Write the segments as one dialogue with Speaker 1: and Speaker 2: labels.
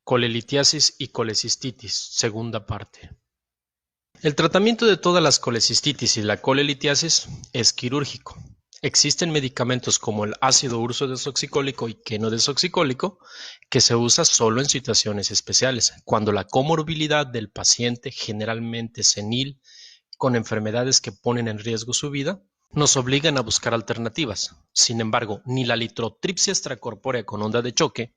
Speaker 1: Colelitiasis y colecistitis, segunda parte. El tratamiento de todas las colecistitis y la colelitiasis es quirúrgico. Existen medicamentos como el ácido ursodesoxicólico y quenodesoxicólico que se usa solo en situaciones especiales, cuando la comorbilidad del paciente, generalmente senil, con enfermedades que ponen en riesgo su vida, nos obligan a buscar alternativas. Sin embargo, ni la litrotripsia extracorpórea con onda de choque,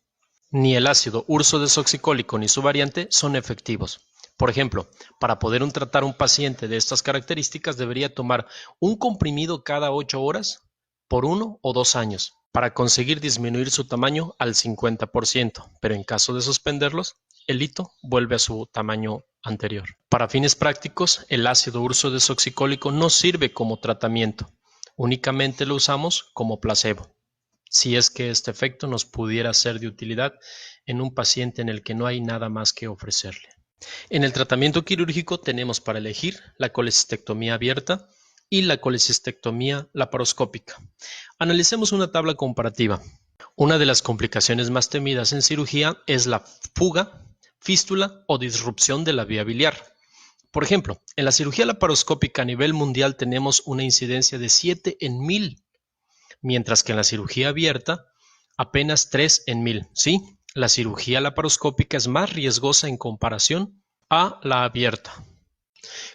Speaker 1: ni el ácido ursodesoxicólico ni su variante son efectivos. Por ejemplo, para poder tratar un paciente de estas características debería tomar un comprimido cada 8 horas por 1 o 2 años para conseguir disminuir su tamaño al 50%, pero en caso de suspenderlos, el hito vuelve a su tamaño anterior. Para fines prácticos, el ácido ursodesoxicólico no sirve como tratamiento, únicamente lo usamos como placebo, si es que este efecto nos pudiera ser de utilidad en un paciente en el que no hay nada más que ofrecerle. En el tratamiento quirúrgico tenemos para elegir la colecistectomía abierta y la colecistectomía laparoscópica. Analicemos una tabla comparativa. Una de las complicaciones más temidas en cirugía es la fuga, fístula o disrupción de la vía biliar. Por ejemplo, en la cirugía laparoscópica a nivel mundial tenemos una incidencia de 7 en 1000, mientras que en la cirugía abierta apenas 3 en 1000, ¿sí? La cirugía laparoscópica es más riesgosa en comparación a la abierta.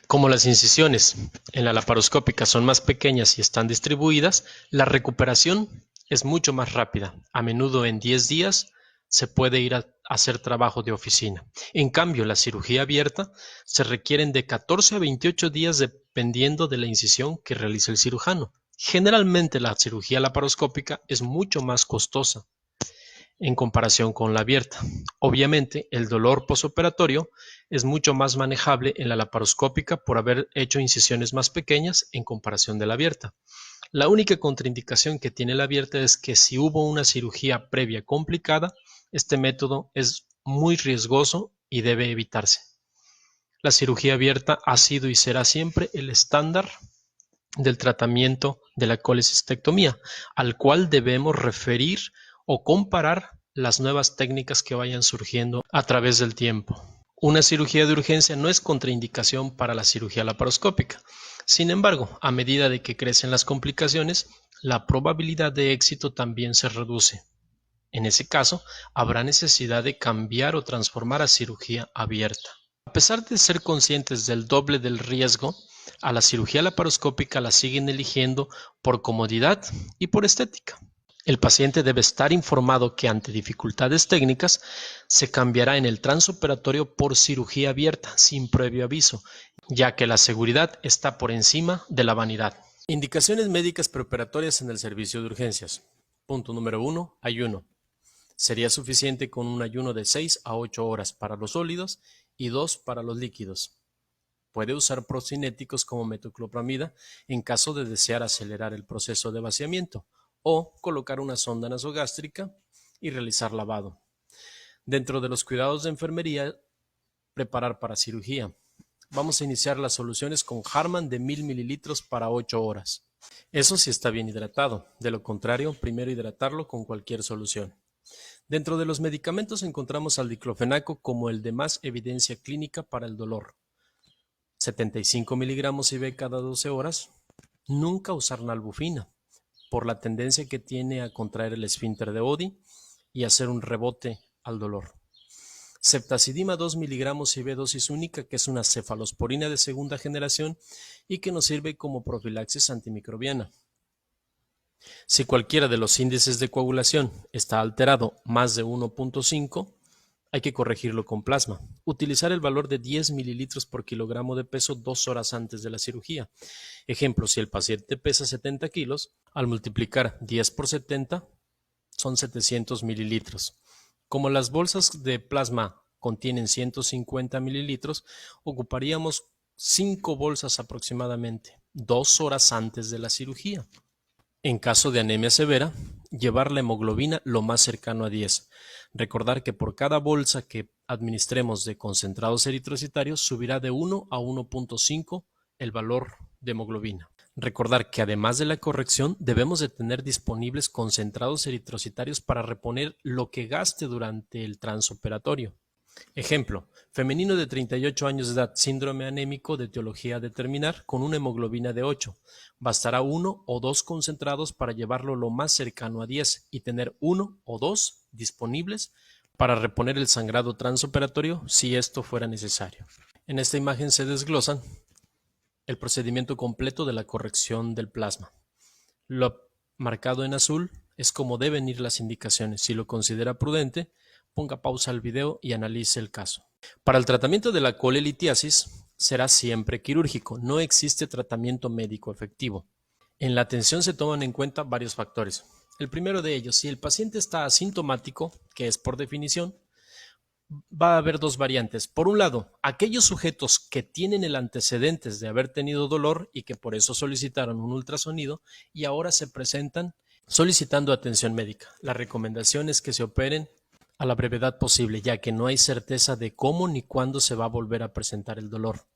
Speaker 1: Como las incisiones en la laparoscópica son más pequeñas y están distribuidas, la recuperación es mucho más rápida. A menudo en 10 días se puede ir a hacer trabajo de oficina. En cambio, la cirugía abierta se requieren de 14 a 28 días dependiendo de la incisión que realice el cirujano. Generalmente la cirugía laparoscópica es mucho más costosa en comparación con la abierta. Obviamente, el dolor posoperatorio es mucho más manejable en la laparoscópica por haber hecho incisiones más pequeñas en comparación de la abierta. La única contraindicación que tiene la abierta es que si hubo una cirugía previa complicada, este método es muy riesgoso y debe evitarse. La cirugía abierta ha sido y será siempre el estándar del tratamiento de la colecistectomía, al cual debemos referir o comparar las nuevas técnicas que vayan surgiendo a través del tiempo. Una cirugía de urgencia no es contraindicación para la cirugía laparoscópica. Sin embargo, a medida de que crecen las complicaciones, la probabilidad de éxito también se reduce. En ese caso, habrá necesidad de cambiar o transformar a cirugía abierta. A pesar de ser conscientes del doble del riesgo, a la cirugía laparoscópica la siguen eligiendo por comodidad y por estética. El paciente debe estar informado que ante dificultades técnicas se cambiará en el transoperatorio por cirugía abierta sin previo aviso, ya que la seguridad está por encima de la vanidad. Indicaciones médicas preoperatorias en el servicio de urgencias. Punto número 1. Ayuno. Sería suficiente con un ayuno de 6 a 8 horas para los sólidos y 2 para los líquidos. Puede usar procinéticos como metoclopramida en caso de desear acelerar el proceso de vaciamiento o colocar una sonda nasogástrica y realizar lavado. Dentro de los cuidados de enfermería, preparar para cirugía. Vamos a iniciar las soluciones con Harman de 1000 mililitros para 8 horas. Eso sí está bien hidratado, de lo contrario, primero hidratarlo con cualquier solución. Dentro de los medicamentos encontramos al diclofenaco como el de más evidencia clínica para el dolor. 75 miligramos IV cada 12 horas. Nunca usar nalbufina, por la tendencia que tiene a contraer el esfínter de Oddi y hacer un rebote al dolor. Ceftazidima 2 miligramos IV dosis única, que es una cefalosporina de segunda generación y que nos sirve como profilaxis antimicrobiana. Si cualquiera de los índices de coagulación está alterado más de 1.5, hay que corregirlo con plasma. Utilizar el valor de 10 mililitros por kilogramo de peso 2 horas antes de la cirugía. Ejemplo, si el paciente pesa 70 kilos, al multiplicar 10 por 70 son 700 mililitros. Como las bolsas de plasma contienen 150 mililitros, ocuparíamos 5 bolsas aproximadamente, 2 horas antes de la cirugía. En caso de anemia severa, llevar la hemoglobina lo más cercano a 10. Recordar que por cada bolsa que administremos de concentrados eritrocitarios subirá de 1 a 1.5 el valor de hemoglobina. Recordar que además de la corrección, debemos de tener disponibles concentrados eritrocitarios para reponer lo que gaste durante el transoperatorio. Ejemplo, femenino de 38 años de edad, síndrome anémico de etiología a determinar, con una hemoglobina de 8. Bastará 1 o 2 concentrados para llevarlo lo más cercano a 10 y tener 1 o 2 disponibles para reponer el sangrado transoperatorio si esto fuera necesario. En esta imagen se desglosan el procedimiento completo de la corrección del plasma. Lo marcado en azul es como deben ir las indicaciones. Si lo considera prudente, ponga pausa al video y analice el caso. Para el tratamiento de la colelitiasis será siempre quirúrgico. No existe tratamiento médico efectivo. En la atención se toman en cuenta varios factores. El primero de ellos, si el paciente está asintomático, que es por definición, va a haber dos variantes. Por un lado, aquellos sujetos que tienen el antecedentes de haber tenido dolor y que por eso solicitaron un ultrasonido y ahora se presentan solicitando atención médica. La recomendación es que se operen a la brevedad posible, ya que no hay certeza de cómo ni cuándo se va a volver a presentar el dolor.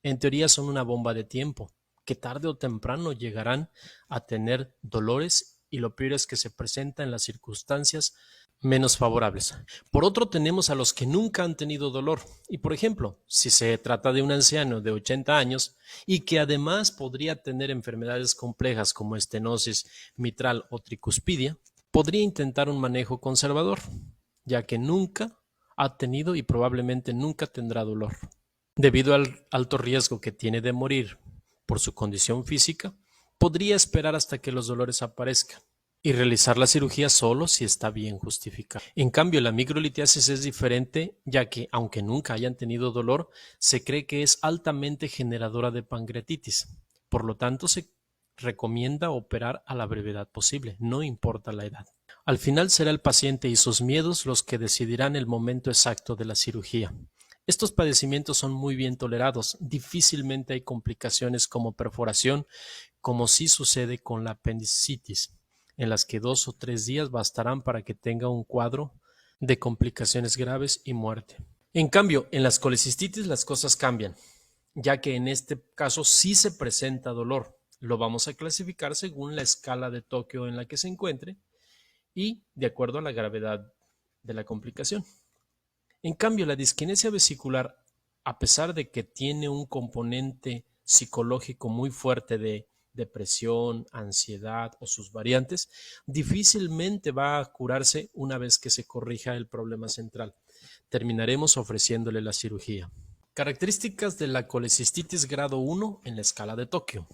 Speaker 1: En teoría son una bomba de tiempo, que tarde o temprano llegarán a tener dolores y lo peor es que se presenta en las circunstancias menos favorables. Por otro, tenemos a los que nunca han tenido dolor y, por ejemplo, si se trata de un anciano de 80 años y que además podría tener enfermedades complejas como estenosis mitral o tricuspidia, podría intentar un manejo conservador, ya que nunca ha tenido y probablemente nunca tendrá dolor. Debido al alto riesgo que tiene de morir por su condición física, podría esperar hasta que los dolores aparezcan y realizar la cirugía solo si está bien justificado. En cambio, la microlitiasis es diferente, ya que, aunque nunca hayan tenido dolor, se cree que es altamente generadora de pancreatitis. Por lo tanto, se recomienda operar a la brevedad posible, no importa la edad. Al final será el paciente y sus miedos los que decidirán el momento exacto de la cirugía. Estos padecimientos son muy bien tolerados, difícilmente hay complicaciones como perforación, como sí sucede con la apendicitis, en las que 2 o 3 días bastarán para que tenga un cuadro de complicaciones graves y muerte. En cambio, en las colecistitis las cosas cambian, ya que en este caso sí se presenta dolor. Lo vamos a clasificar según la escala de Tokio en la que se encuentre y de acuerdo a la gravedad de la complicación. En cambio, la disquinesia vesicular, a pesar de que tiene un componente psicológico muy fuerte de depresión, ansiedad o sus variantes, difícilmente va a curarse una vez que se corrija el problema central. Terminaremos ofreciéndole la cirugía. Características de la colecistitis grado 1 en la escala de Tokio.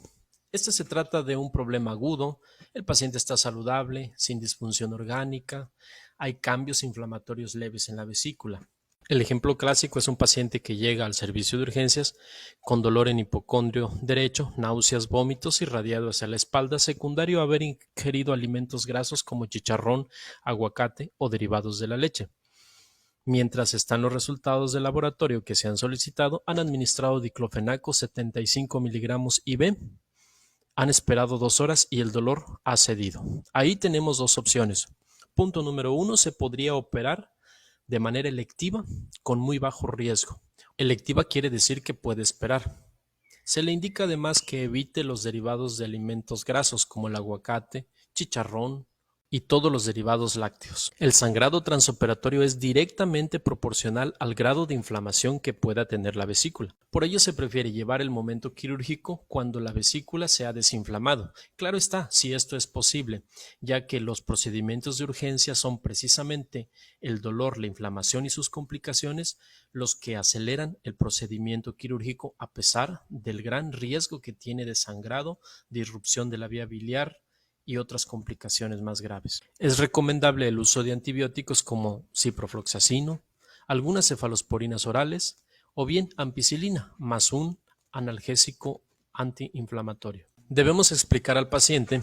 Speaker 1: Este se trata de un problema agudo, el paciente está saludable, sin disfunción orgánica, hay cambios inflamatorios leves en la vesícula. El ejemplo clásico es un paciente que llega al servicio de urgencias con dolor en hipocondrio derecho, náuseas, vómitos irradiado hacia la espalda, secundario a haber ingerido alimentos grasos como chicharrón, aguacate o derivados de la leche. Mientras están los resultados de laboratorio que se han solicitado, han administrado diclofenaco 75 miligramos IV, han esperado 2 horas y el dolor ha cedido. Ahí tenemos dos opciones. Punto número 1, se podría operar de manera electiva con muy bajo riesgo. Electiva quiere decir que puede esperar. Se le indica además que evite los derivados de alimentos grasos como el aguacate, chicharrón y todos los derivados lácteos. El sangrado transoperatorio es directamente proporcional al grado de inflamación que pueda tener la vesícula. Por ello se prefiere llevar el momento quirúrgico cuando la vesícula se ha desinflamado. Claro está, si esto es posible, ya que los procedimientos de urgencia son precisamente el dolor, la inflamación y sus complicaciones los que aceleran el procedimiento quirúrgico a pesar del gran riesgo que tiene de sangrado, de irrupción de la vía biliar y otras complicaciones más graves. Es recomendable el uso de antibióticos como ciprofloxacino, algunas cefalosporinas orales o bien ampicilina más un analgésico antiinflamatorio. Debemos explicar al paciente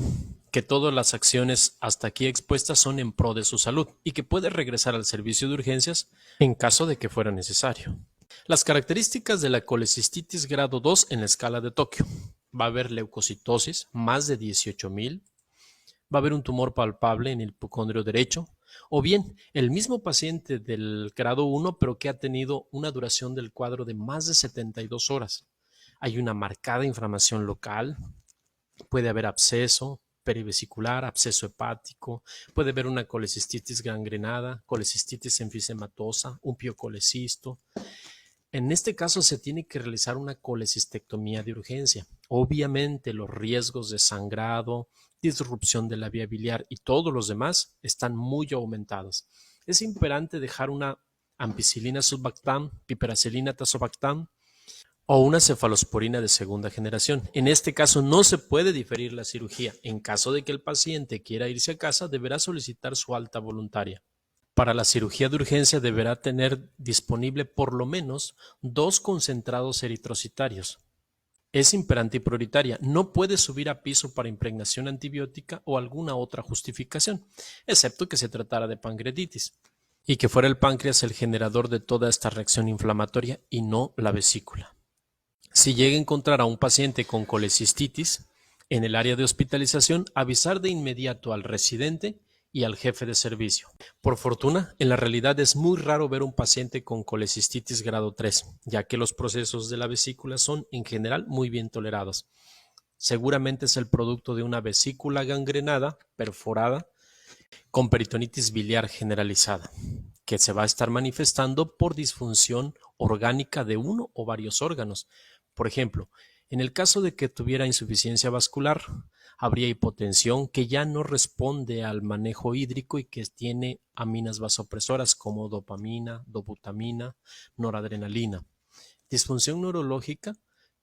Speaker 1: que todas las acciones hasta aquí expuestas son en pro de su salud y que puede regresar al servicio de urgencias en caso de que fuera necesario. Las características de la colecistitis grado 2 en la escala de Tokio. Va a haber leucocitosis, más de 18,000. Va a haber un tumor palpable en el hipocondrio derecho, o bien el mismo paciente del grado 1, pero que ha tenido una duración del cuadro de más de 72 horas. Hay una marcada inflamación local, Puede haber absceso perivesicular, absceso hepático, puede haber una colecistitis gangrenada, colecistitis enfisematosa, un piocolecisto. En este caso se tiene que realizar una colecistectomía de urgencia. Obviamente los riesgos de sangrado, disrupción de la vía biliar y todos los demás están muy aumentados. Es imperante dejar una ampicilina sulbactam, piperacilina tazobactam o una cefalosporina de segunda generación. En este caso no se puede diferir la cirugía. En caso de que el paciente quiera irse a casa, deberá solicitar su alta voluntaria. Para la cirugía de urgencia deberá tener disponible por lo menos 2 concentrados eritrocitarios. Es imperante y prioritaria. No puede subir a piso para impregnación antibiótica o alguna otra justificación, excepto que se tratara de pancreatitis y que fuera el páncreas el generador de toda esta reacción inflamatoria y no la vesícula. Si llega a encontrar a un paciente con colecistitis en el área de hospitalización, avisar de inmediato al residente y al jefe de servicio. Por fortuna, en la realidad es muy raro ver un paciente con colecistitis grado 3, ya que los procesos de la vesícula son en general muy bien tolerados. Seguramente es el producto de una vesícula gangrenada, perforada, con peritonitis biliar generalizada, que se va a estar manifestando por disfunción orgánica de uno o varios órganos. Por ejemplo, en el caso de que tuviera insuficiencia vascular, habría hipotensión que ya no responde al manejo hídrico y que tiene aminas vasopresoras como dopamina, dobutamina, noradrenalina. Disfunción neurológica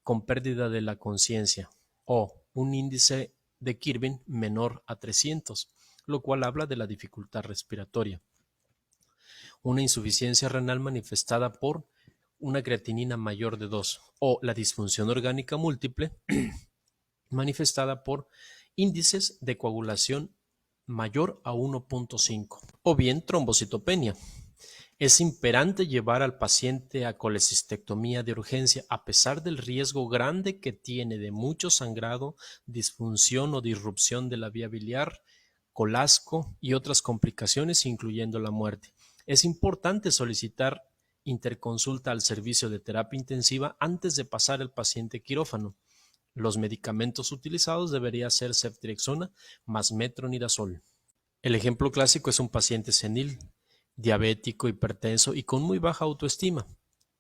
Speaker 1: con pérdida de la conciencia o un índice de Kirby menor a 300, lo cual habla de la dificultad respiratoria. Una insuficiencia renal manifestada por una creatinina mayor de 2 o la disfunción orgánica múltiple manifestada por índices de coagulación mayor a 1.5 o bien trombocitopenia. Es imperante llevar al paciente a colecistectomía de urgencia a pesar del riesgo grande que tiene de mucho sangrado, disfunción o disrupción de la vía biliar, colasco y otras complicaciones incluyendo la muerte. Es importante solicitar interconsulta al servicio de terapia intensiva antes de pasar el paciente quirófano. Los medicamentos utilizados deberían ser ceftriaxona más metronidazol. El ejemplo clásico es un paciente senil, diabético, hipertenso y con muy baja autoestima,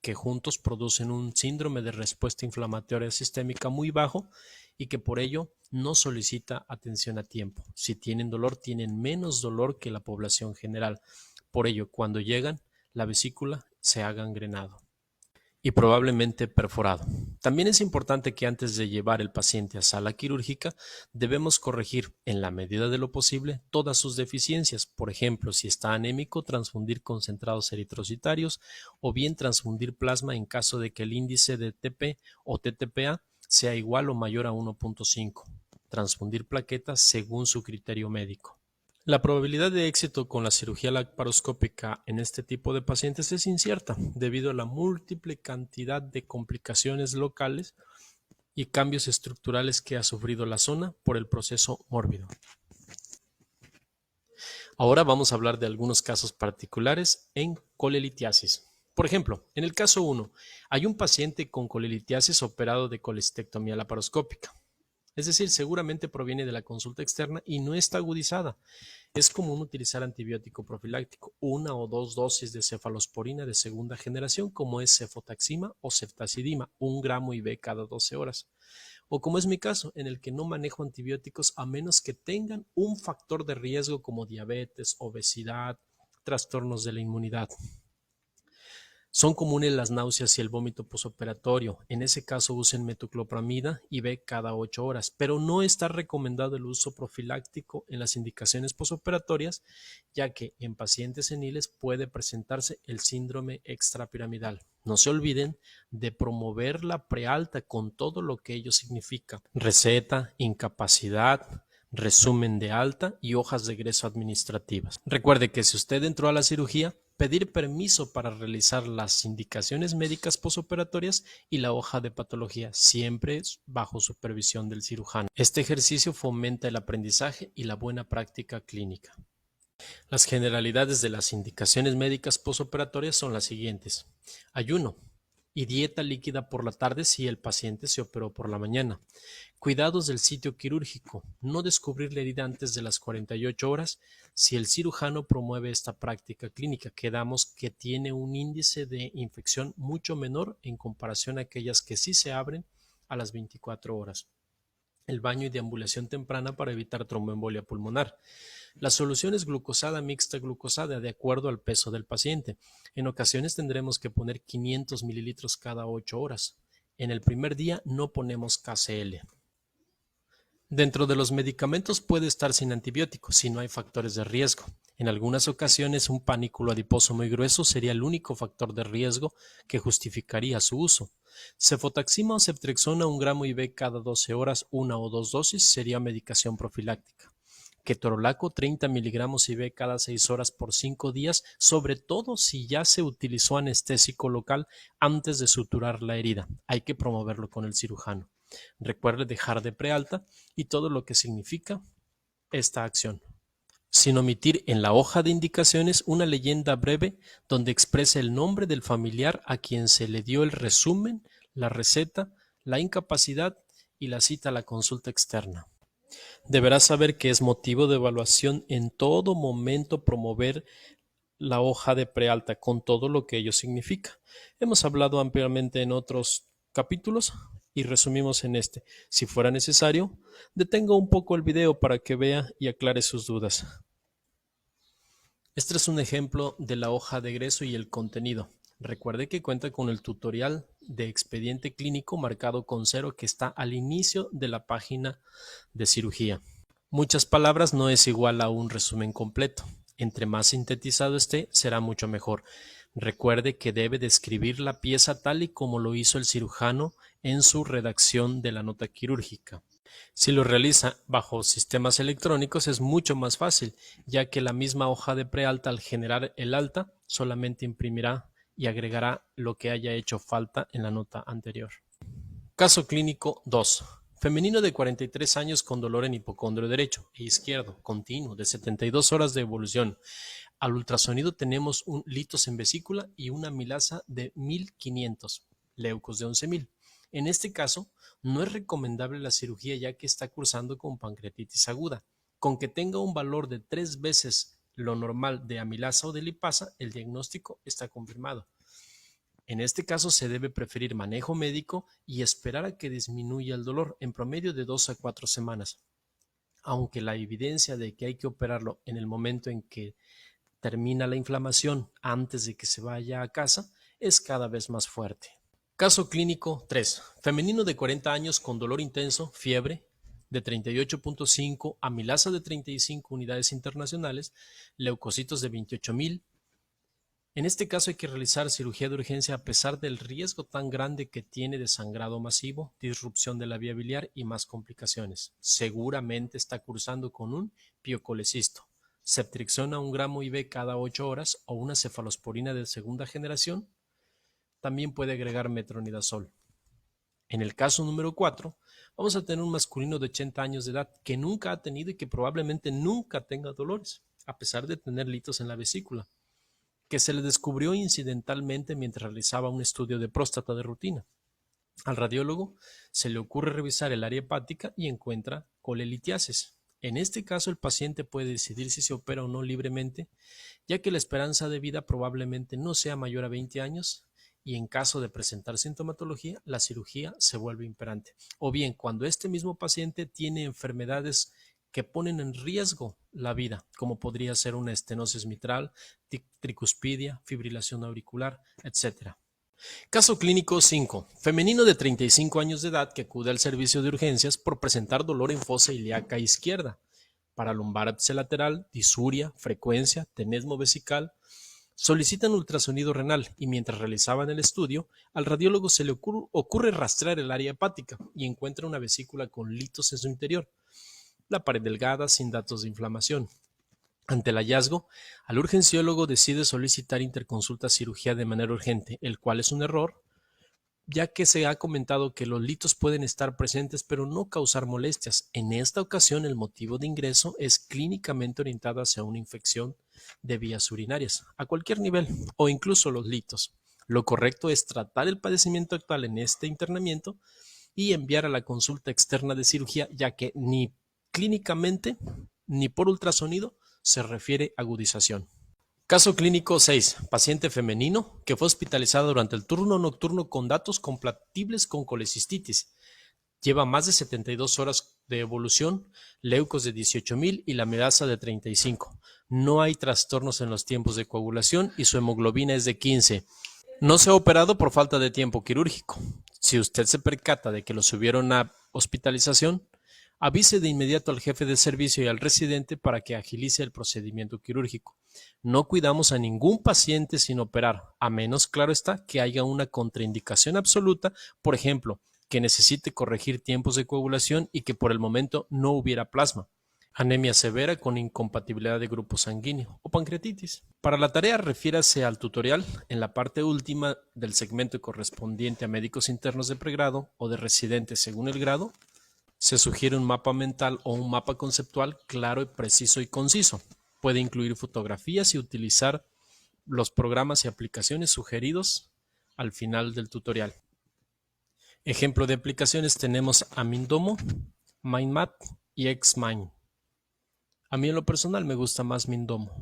Speaker 1: que juntos producen un síndrome de respuesta inflamatoria sistémica muy bajo y que por ello no solicita atención a tiempo. Si tienen dolor, tienen menos dolor que la población general. Por ello, cuando llegan, la vesícula se ha gangrenado y probablemente perforado. También es importante que antes de llevar el paciente a sala quirúrgica debemos corregir en la medida de lo posible todas sus deficiencias. Por ejemplo, si está anémico, transfundir concentrados eritrocitarios o bien transfundir plasma en caso de que el índice de TP o TTPA sea igual o mayor a 1.5. Transfundir plaquetas según su criterio médico. La probabilidad de éxito con la cirugía laparoscópica en este tipo de pacientes es incierta debido a la múltiple cantidad de complicaciones locales y cambios estructurales que ha sufrido la zona por el proceso mórbido. Ahora vamos a hablar de algunos casos particulares en colelitiasis. Por ejemplo, en el caso 1, hay un paciente con colelitiasis operado de colecistectomía laparoscópica. Es decir, seguramente proviene de la consulta externa y no está agudizada. Es común utilizar antibiótico profiláctico, 1 o 2 dosis de cefalosporina de segunda generación, como es cefotaxima o ceftazidima, 1 gramo IV cada 12 horas. O como es mi caso, en el que no manejo antibióticos a menos que tengan un factor de riesgo como diabetes, obesidad, trastornos de la inmunidad. Son comunes las náuseas y el vómito posoperatorio. En ese caso usen metoclopramida IV cada 8 horas, pero no está recomendado el uso profiláctico en las indicaciones posoperatorias, ya que en pacientes seniles puede presentarse el síndrome extrapiramidal. No se olviden de promover la prealta con todo lo que ello significa. Receta, incapacidad, resumen de alta y hojas de egreso administrativas. Recuerde que si usted entró a la cirugía, pedir permiso para realizar las indicaciones médicas posoperatorias y la hoja de patología, siempre bajo supervisión del cirujano. Este ejercicio fomenta el aprendizaje y la buena práctica clínica. Las generalidades de las indicaciones médicas posoperatorias son las siguientes. Ayuno. y dieta líquida por la tarde si el paciente se operó por la mañana. Cuidados del sitio quirúrgico. No descubrir la herida antes de las 48 horas si el cirujano promueve esta práctica clínica, que damos que tiene un índice de infección mucho menor en comparación a aquellas que sí se abren a las 24 horas. El baño y deambulación temprana para evitar tromboembolia pulmonar. La solución es glucosada mixta glucosada de acuerdo al peso del paciente. En ocasiones tendremos que poner 500 mililitros cada 8 horas. En el primer día no ponemos KCl. Dentro de los medicamentos puede estar sin antibióticos si no hay factores de riesgo. En algunas ocasiones un panículo adiposo muy grueso sería el único factor de riesgo que justificaría su uso. Cefotaxima o ceftriaxona 1 gramo IV cada 12 horas, 1 o 2 dosis sería medicación profiláctica. Ketorolaco 30 miligramos IV cada 6 horas por 5 días, sobre todo si ya se utilizó anestésico local antes de suturar la herida. Hay que promoverlo con el cirujano. Recuerde dejar de prealta y todo lo que significa esta acción, sin omitir en la hoja de indicaciones una leyenda breve donde expresa el nombre del familiar a quien se le dio el resumen, la receta, la incapacidad y la cita a la consulta externa. Deberá saber que es motivo de evaluación en todo momento promover la hoja de prealta con todo lo que ello significa. Hemos hablado ampliamente en otros capítulos y resumimos en este. Si fuera necesario, detenga un poco el video para que vea y aclare sus dudas. Este es un ejemplo de la hoja de egreso y el contenido. Recuerde que cuenta con el tutorial de expediente clínico marcado con 0 que está al inicio de la página de cirugía. Muchas palabras no es igual a un resumen completo. Entre más sintetizado esté, será mucho mejor. Recuerde que debe describir la pieza tal y como lo hizo el cirujano en su redacción de la nota quirúrgica. Si lo realiza bajo sistemas electrónicos es mucho más fácil, ya que la misma hoja de prealta al generar el alta solamente imprimirá y agregará lo que haya hecho falta en la nota anterior. Caso clínico 2. Femenino de 43 años con dolor en hipocondrio derecho e izquierdo, continuo, de 72 horas de evolución. Al ultrasonido tenemos un litos en vesícula y una amilasa de 1500, leucos de 11.000. En este caso, no es recomendable la cirugía ya que está cursando con pancreatitis aguda. Con que tenga un valor de 3 veces lo normal de amilasa o de lipasa, el diagnóstico está confirmado. En este caso se debe preferir manejo médico y esperar a que disminuya el dolor, en promedio de 2 a 4 semanas. Aunque la evidencia de que hay que operarlo en el momento en que termina la inflamación antes de que se vaya a casa es cada vez más fuerte. Caso clínico 3. Femenino de 40 años con dolor intenso, fiebre de 38.5, amilasa de 35 unidades internacionales, leucocitos de 28.000. En este caso hay que realizar cirugía de urgencia a pesar del riesgo tan grande que tiene de sangrado masivo, disrupción de la vía biliar y más complicaciones. Seguramente está cursando con un piocolecisto, ceftriaxona 1 gramo IV cada 8 horas o una cefalosporina de segunda generación. También puede agregar metronidazol. En el caso número 4, vamos a tener un masculino de 80 años de edad que nunca ha tenido y que probablemente nunca tenga dolores, a pesar de tener litos en la vesícula, que se le descubrió incidentalmente mientras realizaba un estudio de próstata de rutina. Al radiólogo se le ocurre revisar el área hepática y encuentra colelitiasis. En este caso el paciente puede decidir si se opera o no libremente, ya que la esperanza de vida probablemente no sea mayor a 20 años y en caso de presentar sintomatología, la cirugía se vuelve imperante. O bien, cuando este mismo paciente tiene enfermedades que ponen en riesgo la vida, como podría ser una estenosis mitral, tricuspidia, fibrilación auricular, etc. Caso clínico 5. Femenino de 35 años de edad que acude al servicio de urgencias por presentar dolor en fosa ilíaca izquierda, paralumbar lateral, disuria, frecuencia, tenesmo vesical. Solicitan ultrasonido renal y mientras realizaban el estudio, al radiólogo se le ocurre rastrear el área hepática y encuentra una vesícula con litos en su interior, la pared delgada sin datos de inflamación. Ante el hallazgo, el urgenciólogo decide solicitar interconsulta cirugía de manera urgente, el cual es un error, ya que se ha comentado que los litos pueden estar presentes pero no causar molestias. En esta ocasión el motivo de ingreso es clínicamente orientado hacia una infección de vías urinarias, a cualquier nivel, o incluso los litos. Lo correcto es tratar el padecimiento actual en este internamiento y enviar a la consulta externa de cirugía, ya que ni clínicamente ni por ultrasonido se refiere agudización. Caso clínico 6. Paciente femenino que fue hospitalizado durante el turno nocturno con datos compatibles con colecistitis. Lleva más de 72 horas de evolución, leucos de 18,000 y la medasa de 35. No hay trastornos en los tiempos de coagulación y su hemoglobina es de 15. No se ha operado por falta de tiempo quirúrgico. Si usted se percata de que lo subieron a hospitalización, avise de inmediato al jefe de servicio y al residente para que agilice el procedimiento quirúrgico. No cuidamos a ningún paciente sin operar, a menos, claro está, que haya una contraindicación absoluta, por ejemplo, que necesite corregir tiempos de coagulación y que por el momento no hubiera plasma, anemia severa con incompatibilidad de grupo sanguíneo o pancreatitis. Para la tarea refiérase al tutorial en la parte última del segmento correspondiente a médicos internos de pregrado o de residentes según el grado. Se sugiere un mapa mental o un mapa conceptual claro, preciso y conciso. Puede incluir fotografías y utilizar los programas y aplicaciones sugeridos al final del tutorial. Ejemplo de aplicaciones tenemos Amindomo, MindMap y Xmind. A mí en lo personal me gusta más Mindomo.